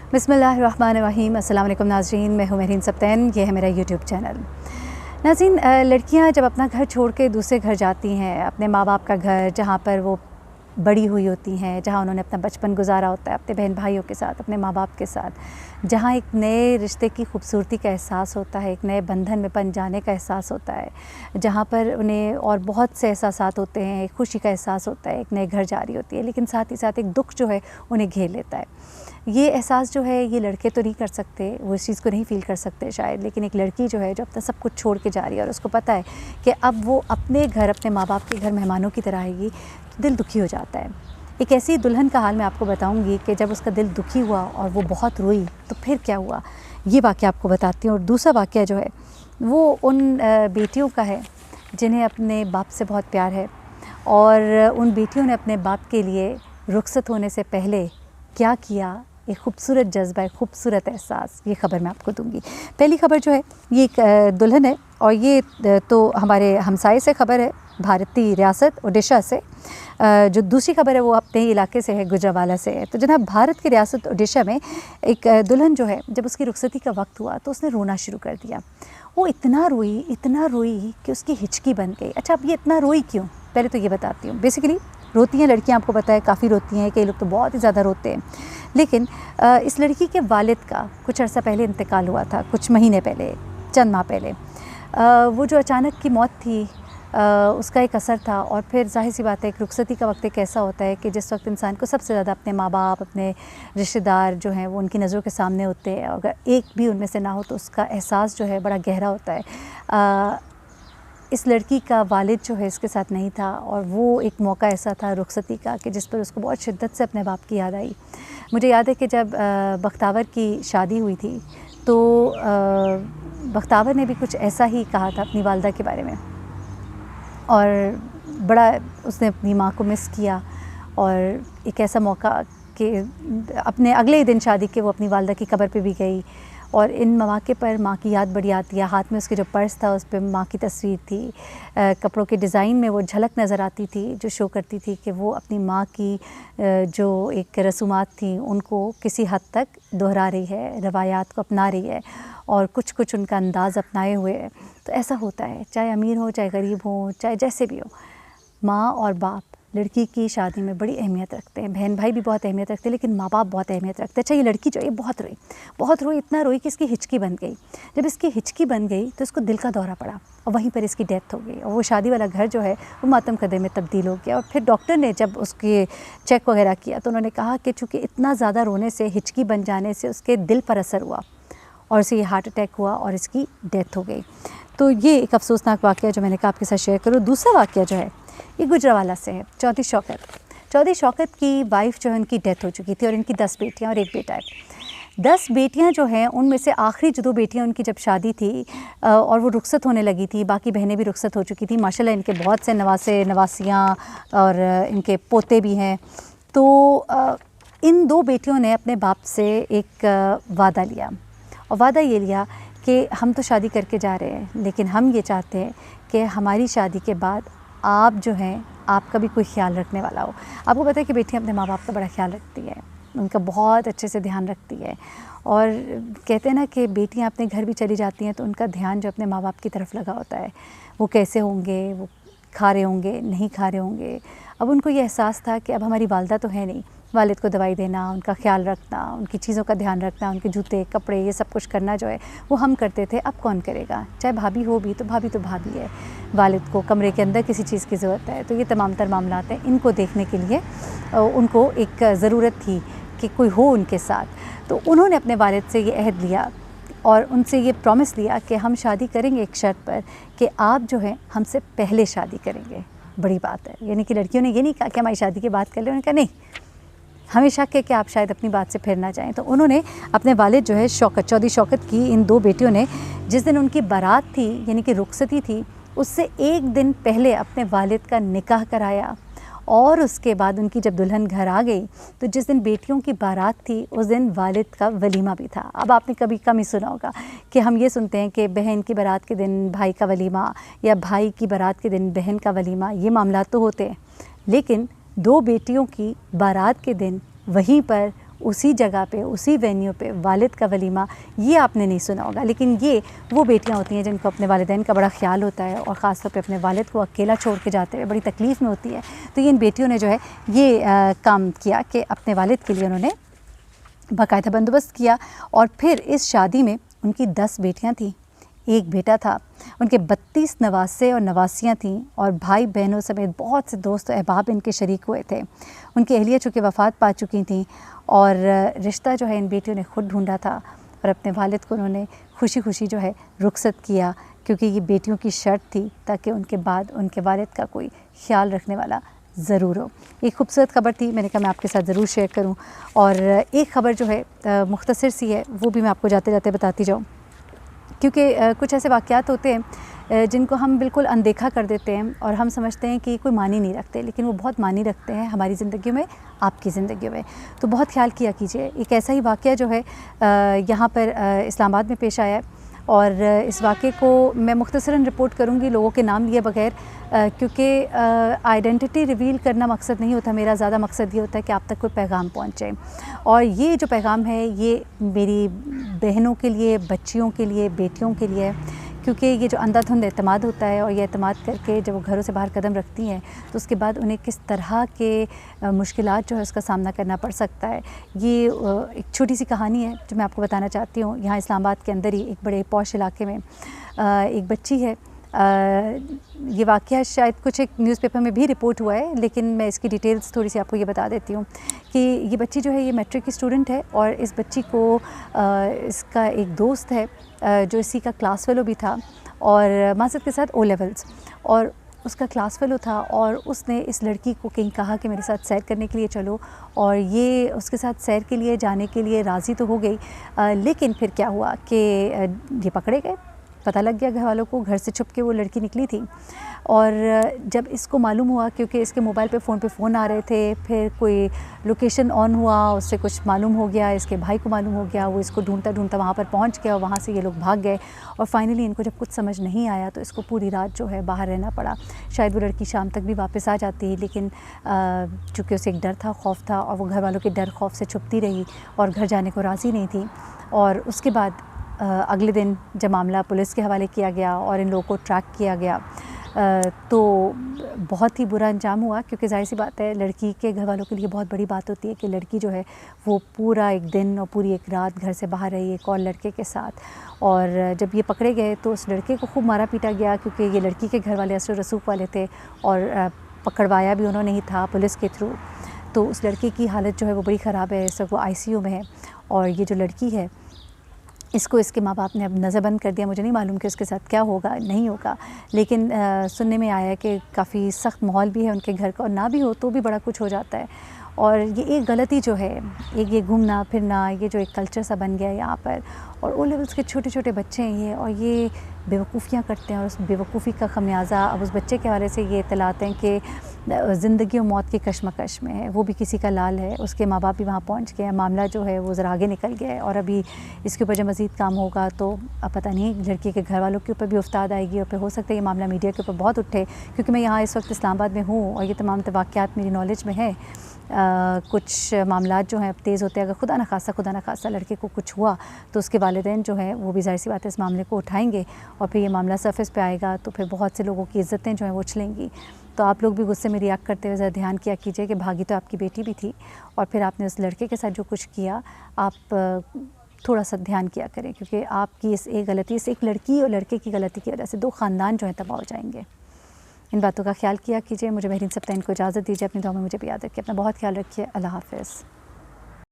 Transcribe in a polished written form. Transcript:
बिस्मिल्लाहिर्रहमानिर्रहीम। अस्सलाम वालेकुम नाज़रीन, मैं हूँ मेहरीन सब्तैन, ये है मेरा यूट्यूब चैनल। नाज़रीन, लड़कियाँ जब अपना घर छोड़ के दूसरे घर जाती हैं, अपने माँ बाप का घर जहाँ पर वो बड़ी हुई होती हैं, जहाँ उन्होंने अपना बचपन गुजारा होता है अपने बहन भाइयों के साथ, अपने माँ बाप के साथ, जहाँ एक नए रिश्ते की खूबसूरती का एहसास होता है, एक नए बंधन में बन जाने का एहसास होता है, जहाँ पर उन्हें और बहुत से एहसासात होते हैं, एक खुशी का एहसास होता है, एक नए घर जा रही होती है, लेकिन साथ ही साथ एक दुख जो है उन्हें घेर लेता है। ये एहसास जो है ये लड़के तो नहीं कर सकते, वो इस चीज़ को नहीं फ़ील कर सकते शायद, लेकिन एक लड़की जो है जो अपना सब कुछ छोड़ के जा रही है और उसको पता है कि अब वो अपने घर, अपने माँ बाप के घर मेहमानों की तरह आएगी, तो दिल दुखी हो जाता है। एक ऐसी दुल्हन का हाल मैं आपको बताऊंगी कि जब उसका दिल दुखी हुआ और वो बहुत रोई तो फिर क्या हुआ, ये वाक़या आपको बताती हूँ। और दूसरा वाक़या जो है वो उन बेटियों का है जिन्हें अपने बाप से बहुत प्यार है, और उन बेटियों ने अपने बाप के लिए रुखसत होने से पहले क्या किया, एक खूबसूरत जज्बा, एक खूबसूरत एहसास, ये ख़बर मैं आपको दूंगी। पहली ख़बर जो है ये एक दुल्हन है, और ये तो हमारे हमसाये से ख़बर है, भारतीय रियासत ओडिशा से। जो दूसरी ख़बर है वो अपने इलाके से है, गुजरावाला से है। तो जनाब, भारत की रियासत ओडिशा में एक दुल्हन जो है, जब उसकी रुखसती का वक्त हुआ तो उसने रोना शुरू कर दिया। वो इतना रोई कि उसकी हिचकी बन गई। अच्छा, अब ये इतना रोई क्यों, पहले तो ये बताती हूँ। बेसिकली रोती हैं लड़कियाँ, आपको पता है काफ़ी रोती हैं, कई लोग तो बहुत ही ज़्यादा रोते हैं। लेकिन इस लड़की के वालिद का कुछ अर्सा पहले इंतकाल हुआ था, कुछ महीने पहले, चंद माह पहले। वो जो अचानक की मौत थी उसका एक असर था। और फिर जाहिर सी बात है, एक रुखसती का वक्त एक ऐसा होता है कि जिस वक्त इंसान को सबसे ज़्यादा अपने माँ बाप, अपने रिश्तेदार जो हैं वो उनकी नज़रों के सामने होते हैं, अगर एक भी उनमें से ना हो तो उसका एहसास जो है बड़ा गहरा होता है। इस लड़की का वालिद जो है इसके साथ नहीं था, और वो एक मौका ऐसा था रुखसती का कि जिस पर उसको बहुत शिद्दत से अपने बाप की याद आई। मुझे याद है कि जब बख्तावर की शादी हुई थी तो बख्तावर ने भी कुछ ऐसा ही कहा था अपनी वालदा के बारे में, और बड़ा उसने अपनी माँ को मिस किया। और एक ऐसा मौका कि अपने अगले दिन शादी के वो अपनी वालदा की कब्र पे भी गई, और इन मौके पर माँ की याद बड़ी आती है। हाथ में उसके जो पर्स था उस पर माँ की तस्वीर थी, कपड़ों के डिज़ाइन में वो झलक नज़र आती थी जो शो करती थी कि वो अपनी माँ की जो एक रसूमात थी उनको किसी हद तक दोहरा रही है, रवायात को अपना रही है, और कुछ कुछ उनका अंदाज़ अपनाए हुए है। तो ऐसा होता है, चाहे अमीर हो, चाहे गरीब हो, चाहे जैसे भी हो, माँ और बाप लड़की की शादी में बड़ी अहमियत रखते हैं। बहन भाई भी बहुत अहमियत रखते हैं, लेकिन माँ बाप बहुत अहमियत रखते हैं। अच्छा, ये लड़की जो है बहुत रोई, इतना रोई कि इसकी हिचकी बन गई। जब इसकी हिचकी बन गई तो इसको दिल का दौरा पड़ा, और वहीं पर इसकी डेथ हो गई, और वो शादी वाला घर जो है वो मातम कदे में तब्दील हो गया। और फिर डॉक्टर ने जब उसके चेक वगैरह किया तो उन्होंने कहा कि चूँकि इतना ज़्यादा रोने से, हिचकी बन जाने से उसके दिल पर असर हुआ, और इसे हार्ट अटैक हुआ और इसकी डेथ हो गई। तो ये एक अफसोसनाक वाक़या जो मैंने कहा आपके साथ शेयर करूँ। दूसरा वाक़या जो है ये गुजरावाला से है। चौधरी शौकत की वाइफ जो है उनकी डेथ हो चुकी थी, और इनकी 10 बेटियाँ और 1 बेटा है। 10 बेटियाँ जो हैं उनमें से आखिरी जो 2 बेटियाँ उनकी जब शादी थी और वो रुखसत होने लगी थी, बाकी बहनें भी रुखसत हो चुकी थी। माशाल्लाह इनके बहुत से नवासे नवासियाँ और इनके पोते भी हैं। तो इन 2 बेटियों ने अपने बाप से एक वादा लिया, और वादा ये लिया कि हम तो शादी करके जा रहे हैं, लेकिन हम ये चाहते हैं कि हमारी शादी के बाद आप जो हैं, आपका भी कोई ख्याल रखने वाला हो। आपको पता है कि बेटियाँ अपने माँ बाप का बड़ा ख्याल रखती है, उनका बहुत अच्छे से ध्यान रखती है। और कहते हैं ना कि बेटियाँ अपने घर भी चली जाती हैं तो उनका ध्यान जो अपने माँ बाप की तरफ लगा होता है, वो कैसे होंगे, वो खा रहे होंगे, नहीं खा रहे होंगे। अब उनको ये एहसास था कि अब हमारी वालदा तो है नहीं, वालिद को दवाई देना, उनका ख्याल रखना, उनकी चीज़ों का ध्यान रखना, उनके जूते कपड़े ये सब कुछ करना जो है वो हम करते थे, अब कौन करेगा। चाहे भाभी हो भी तो भाभी है, वालिद को कमरे के अंदर किसी चीज़ की ज़रूरत है, तो ये तमाम तर मामलात हैं, इनको देखने के लिए उनको एक ज़रूरत थी कि कोई हो उनके साथ। तो उन्होंने अपने वालिद से ये अहद लिया और उनसे ये प्रॉमिस लिया कि हम शादी करेंगे एक शर्त पर कि आप जो है हमसे पहले शादी करेंगे। बड़ी बात है, यानी कि लड़कियों ने ये नहीं कहा कि हमारी शादी की बात कर ले, उन्होंने कहा नहीं, हमें शक है कि आप शायद अपनी बात से फिर ना जाएं। तो उन्होंने अपने वालिद जो है चौधरी शौकत की इन 2 बेटियों ने जिस दिन उनकी बारात थी, यानी कि रुखसती थी, उससे 1 दिन पहले अपने वालिद का निकाह कराया, और उसके बाद उनकी जब दुल्हन घर आ गई तो जिस दिन बेटियों की बारात थी उस दिन वालिद का वलीमा भी था। अब आपने कभी कम ही सुना होगा कि हम ये सुनते हैं कि बहन की बारात के दिन भाई का वलीमा, या भाई की बारात के दिन बहन का वलीमा, ये मामला तो होते हैं, लेकिन 2 बेटियों की बारात के दिन वहीं पर उसी जगह पे, उसी वेन्यू पे वालिद का वलीमा, ये आपने नहीं सुना होगा। लेकिन ये वो बेटियां होती हैं जिनको अपने वालिदैन का बड़ा ख्याल होता है और ख़ास तौर पे अपने वालिद को अकेला छोड़ के जाते हुए बड़ी तकलीफ़ में होती है। तो ये इन बेटियों ने जो है ये काम किया कि अपने वालिद के लिए उन्होंने बाकायदा बंदोबस्त किया। और फिर इस शादी में उनकी 10 बेटियाँ थीं, एक बेटा था। उनके 32 नवासे और नवासियाँ थीं और भाई बहनों समेत बहुत से दोस्त अहबाब इनके शरीक हुए थे। उनकी अहलिया चूँकि वफ़ात पा चुकी थीं और रिश्ता जो है इन बेटियों ने ख़ुद ढूंढा था और अपने वालिद को उन्होंने खुशी खुशी जो है रुखसत किया, क्योंकि ये बेटियों की शर्त थी ताकि उनके बाद उनके वालिद का कोई ख्याल रखने वाला ज़रूर हो। एक खूबसूरत ख़बर थी, मैंने कहा मैं आपके साथ ज़रूर शेयर करूं। और एक ख़बर जो है मुख्तसर सी है, वो भी मैं आपको जाते जाते बताती जाऊं, क्योंकि कुछ ऐसे वाक़यात होते हैं जिनको हम बिल्कुल अनदेखा कर देते हैं और हम समझते हैं कि कोई मानी नहीं रखते, लेकिन वो बहुत मानी रखते हैं हमारी ज़िंदगी में, आपकी ज़िंदगी में। तो बहुत ख्याल किया कीजिए। एक ऐसा ही वाक़या जो है यहाँ पर इस्लामाबाद में पेश आया है और इस वाक़े को मैं मुख्तसरन रिपोर्ट करूँगी लोगों के नाम लिए बगैर, क्योंकि आइडेंटिटी रिवील करना मकसद नहीं होता मेरा। ज़्यादा मकसद ये होता है कि आप तक कोई पैगाम पहुँचे। और ये जो पैगाम है ये मेरी बहनों के लिए, बच्चियों के लिए, बेटियों के लिए, क्योंकि ये जो अंधाधुंध एतमाद होता है और ये एतमाद करके जब वो घरों से बाहर कदम रखती हैं तो उसके बाद उन्हें किस तरह के मुश्किलात जो है उसका सामना करना पड़ सकता है। ये एक छोटी सी कहानी है जो मैं आपको बताना चाहती हूँ। यहाँ इस्लामाबाद के अंदर ही एक बड़े पॉश इलाके में एक बच्ची है। ये वाक़या शायद कुछ एक न्यूज़पेपर में भी रिपोर्ट हुआ है, लेकिन मैं इसकी डिटेल्स थोड़ी सी आपको ये बता देती हूँ कि ये बच्ची जो है ये मैट्रिक की स्टूडेंट है और इस बच्ची को इसका एक दोस्त है जो इसी का क्लास फेलो भी था और माज़रत के साथ ओ लेवल्स, और उसका क्लास फेलो था और उसने इस लड़की को कहीं कहा कि मेरे साथ सैर करने के लिए चलो, और ये उसके साथ सैर के लिए जाने के लिए राज़ी तो हो गई। लेकिन फिर क्या हुआ कि ये पकड़े गए। पता लग गया घर वालों को, घर से छुप के वो लड़की निकली थी। और जब इसको मालूम हुआ, क्योंकि इसके मोबाइल पे फ़ोन आ रहे थे, फिर कोई लोकेशन ऑन हुआ, उससे कुछ मालूम हो गया, इसके भाई को मालूम हो गया, वो इसको ढूंढता ढूंढता वहाँ पर पहुँच गया और वहाँ से ये लोग भाग गए। और फाइनली इनको जब कुछ समझ नहीं आया तो इसको पूरी रात जो है बाहर रहना पड़ा। शायद वो लड़की शाम तक भी वापस आ जाती, लेकिन चूँकि उसे एक डर था, खौफ था, और वो घर वालों के डर खौफ से छुपती रही और घर जाने को राज़ी नहीं थी। और उसके बाद अगले दिन जब मामला पुलिस के हवाले किया गया और इन लोगों को ट्रैक किया गया तो बहुत ही बुरा अंजाम हुआ, क्योंकि ज़ाहिर सी बात है लड़की के घर वालों के लिए बहुत बड़ी बात होती है कि लड़की जो है वो पूरा एक दिन और पूरी एक रात घर से बाहर रही एक और लड़के के साथ। और जब ये पकड़े गए तो उस लड़के को खूब मारा पीटा गया, क्योंकि ये लड़की के घर वाले असर रसूख वाले थे और पकड़वाया भी उन्होंने ही था पुलिस के थ्रू। तो उस लड़के की हालत जो है वो बड़ी ख़राब है, इस वक्त वो ICU में है। और ये जो लड़की है इसको इसके माँ बाप ने अब नज़रबंद कर दिया। मुझे नहीं मालूम कि उसके साथ क्या होगा नहीं होगा, लेकिन सुनने में आया है कि काफ़ी सख्त माहौल भी है उनके घर का, और ना भी हो तो भी बड़ा कुछ हो जाता है। और ये एक गलती जो है, एक ये घूमना फिरना, ये जो एक कल्चर सा बन गया है यहाँ पर, और ओ लेवल्स के छोटे छोटे बच्चे हैं ये, और ये बेवकूफ़ियाँ करते हैं और उस बेवकूफ़ी का ख़मियाज़ा अब उस बच्चे के हवाले से ये इत्तलाते हैं कि ज़िंदगी और मौत की कशमकश में है, वो भी किसी का लाल है, उसके माँ बाप भी वहाँ पहुँच गए हैं, मामला जो है वो ज़रा आगे निकल गया है। और अभी इसके ऊपर जब मज़ीद काम होगा तो अब पता नहीं लड़की के घर वालों के ऊपर भी उफ्ताद आएगी, और फिर हो सकता है ये मामला मीडिया के ऊपर बहुत उठे, क्योंकि मैं यहाँ इस वक्त इस्लामाबाद में हूँ और ये तमाम वाक़यात मेरी नॉलेज में है। कुछ मामलात जो हैं अब तेज़ होते हैं, अगर खुदा न खासा लड़के को कुछ हुआ तो उसके वालिदैन जो हैं वो भी ज़ाहिर सी बात है इस मामले को उठाएंगे और फिर ये मामला सरफेस पे आएगा, तो फिर बहुत से लोगों की इज़्ज़तें जो हैं वो उछलेंगी। तो आप लोग भी गुस्से में रिएक्ट करते हुए ज़रा ध्यान किया कीजिए कि भागी तो आपकी बेटी भी थी, और फिर आपने उस लड़के के साथ जो कुछ किया, आप थोड़ा सा ध्यान किया करें, क्योंकि आपकी इस एक गलती, इस एक लड़की और लड़के की गलती की वजह से 2 ख़ानदान जो हैं तबाह हो जाएंगे। इन बातों का ख्याल किया कीजिए। मुझे महरीन सप्तान को इजाज़त दीजिए। अपनी दुआ में मुझे भी याद रखिए। अपना बहुत ख्याल रखिए। अल्लाह हाफ़िज़।